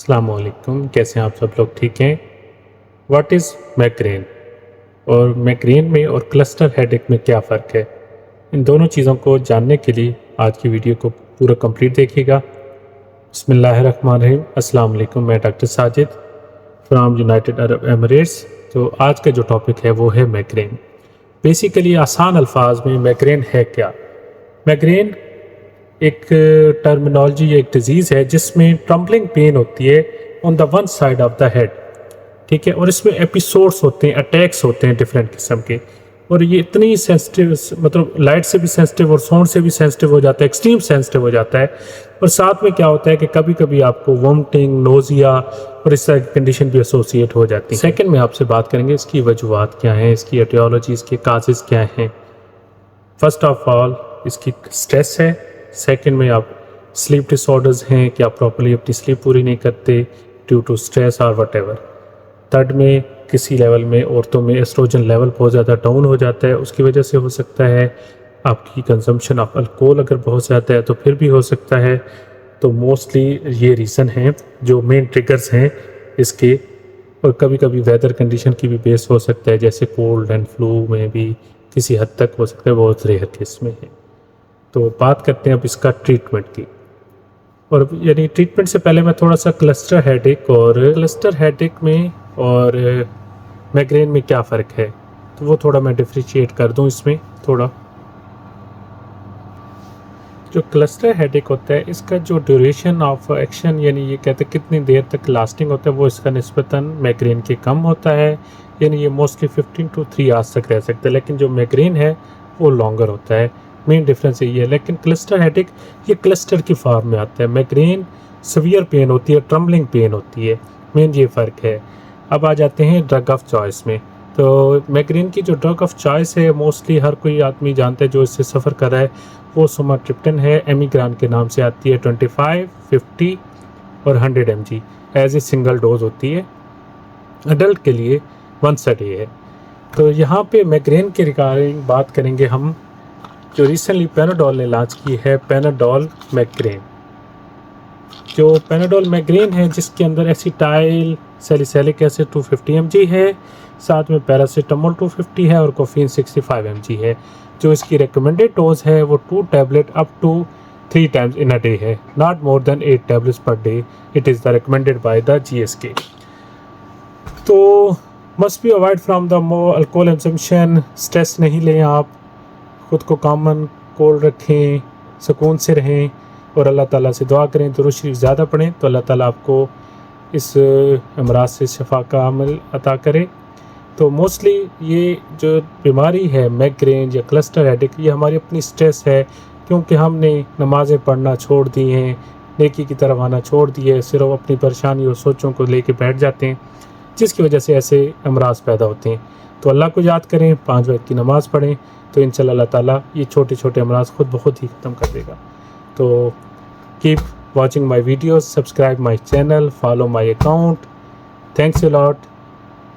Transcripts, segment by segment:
अस्सलामुअलैकुम, कैसे हैं आप सब लोग? ठीक हैं। व्हाट इज़ माइग्रेन और माइग्रेन में और क्लस्टर हेडेक में क्या फ़र्क है? इन दोनों चीज़ों को जानने के लिए आज की वीडियो को पूरा कंप्लीट देखिएगा। बिस्मिल्लाहिर्रहमानिर्रहीम। अस्सलाम वालेकुम, मैं doctor Sajid from United Arab Emirates. तो आज का जो टॉपिक है वो है माइग्रेन। बेसिकली आसान अल्फाज में माइग्रेन है क्या? माइग्रेन एक टर्मिनोलॉजी, एक डिजीज़ है जिसमें ट्रम्बलिंग पेन होती है on the one side of the head, ठीक है। और इसमें एपिसोड्स होते हैं, अटैक्स होते हैं डिफरेंट किस्म के, और ये इतनी सेंसिटिव, मतलब लाइट से भी सेंसिटिव और साउंड से भी सेंसिटिव हो जाता है, एक्सट्रीम सेंसिटिव हो जाता है। और साथ में क्या होता है कि कभी कभी आपको वोमिटिंग, नोजिया और इस तरह की कंडीशन भी एसोसिएट हो जाती है। सेकंड में आपसे बात करेंगे इसकी वजूहात क्या हैं, इसकी एटियोलॉजी, इसके काजेज़ क्या हैं। फर्स्ट ऑफ ऑल इसकी स्ट्रेस है। सेकंड में आप स्लीप डिसऑर्डर्स हैं कि आप प्रॉपर्ली अपनी स्लीप पूरी नहीं करते ड्यू टू स्ट्रेस और वट। थर्ड में किसी लेवल में औरतों में एस्ट्रोजन लेवल बहुत ज़्यादा डाउन हो जाता है, उसकी वजह से हो सकता है। आपकी कंजम्पशन ऑफ अल्कोहल अगर बहुत ज़्यादा है तो फिर भी हो सकता है। तो मोस्टली ये रीज़न हैं जो मेन ट्रिगर्स हैं इसके। और कभी कभी वेदर कंडीशन की भी बेस हो सकता है, जैसे कोल्ड एंड फ्लू में भी किसी हद तक हो सकता है, बहुत रेयर केस में है। तो बात करते हैं अब इसका ट्रीटमेंट की। और यानी ट्रीटमेंट से पहले मैं थोड़ा सा क्लस्टर हेडेक में और माइग्रेन में क्या फ़र्क है तो वो थोड़ा मैं डिफ्रेंशिएट कर दूं इसमें थोड़ा। जो क्लस्टर हेडेक होता है इसका जो ड्यूरेशन ऑफ एक्शन, यानी ये कहते हैं कितनी देर तक लास्टिंग होता है, वो इसका निस्बतन माइग्रेन के कम होता है। यानी ये मोस्टली 15 to 3 आवर्स तक रह सकता है, लेकिन जो माइग्रेन है वो लॉन्गर होता है। मेन डिफरेंस यही है। लेकिन क्लस्टर हेडेक ये क्लस्टर की फॉर्म में आता है। माइग्रेन सीवियर पेन होती है, ट्रम्बलिंग पेन होती है, मेन ये फ़र्क है। अब आ जाते हैं ड्रग ऑफ चॉइस में। तो माइग्रेन की जो ड्रग ऑफ चॉइस है मोस्टली हर कोई आदमी जानता है जो इससे सफ़र कर रहा है, वो सुमाट्रिप्टन है। एमिग्रान के नाम से आती है। 25, 50 और 100 mg as a single dose होती है। अडल्ट के लिए वंस अ डे है। तो यहाँ पे माइग्रेन के रिगार्डिंग बात करेंगे हम। जो रिसेंटली पैनाडोल ने लॉन्च की है, पैनाडोल माइग्रेन। जो पैनाडोल माइग्रेन है जिसके अंदर एसिटाइल सैलिसिलिक एसिड 250 mg है, साथ में पैरासीटामोल 250 है और कोफीन 65 mg है। जो इसकी रिकमेंडेड डोज है वो 2 tablet up to 3 times in a day है, not more than 8 tablets per day. It is the recommended by the GSK। तो must be avoid from the more alcohol consumption. Stress नहीं लें आप, खुद को कामन cold रखें, सुकून से रहें और अल्लाह ताला से दुआ करें, दुरूद शरीफ ज़्यादा पढ़ें तो अल्लाह ताला आपको इस अमराज से शफा का अमल अता करे। तो मोस्टली ये जो बीमारी है माइग्रेन या क्लस्टर हेडेक, ये हमारी अपनी स्ट्रेस है, क्योंकि हमने नमाज़ें पढ़ना छोड़ दी हैं, नेकी की तरफ आना छोड़ दी है, सिर्फ अपनी परेशानी और सोचों को लेके बैठ जाते हैं, जिसकी वजह से ऐसे अमराज पैदा होते हैं। तो अल्लाह को याद करें, 5 वक्त की नमाज़ पढ़ें, तो इंशाल्लाह अल्लाह ताला ये छोटे छोटे अमराज खुद ब खुद ही ख़त्म कर देगा। तो keep watching my videos, subscribe my channel, follow my account. Thanks a lot.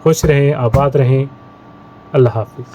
खुश रहें, आबाद रहें। अल्लाह हाफिज़।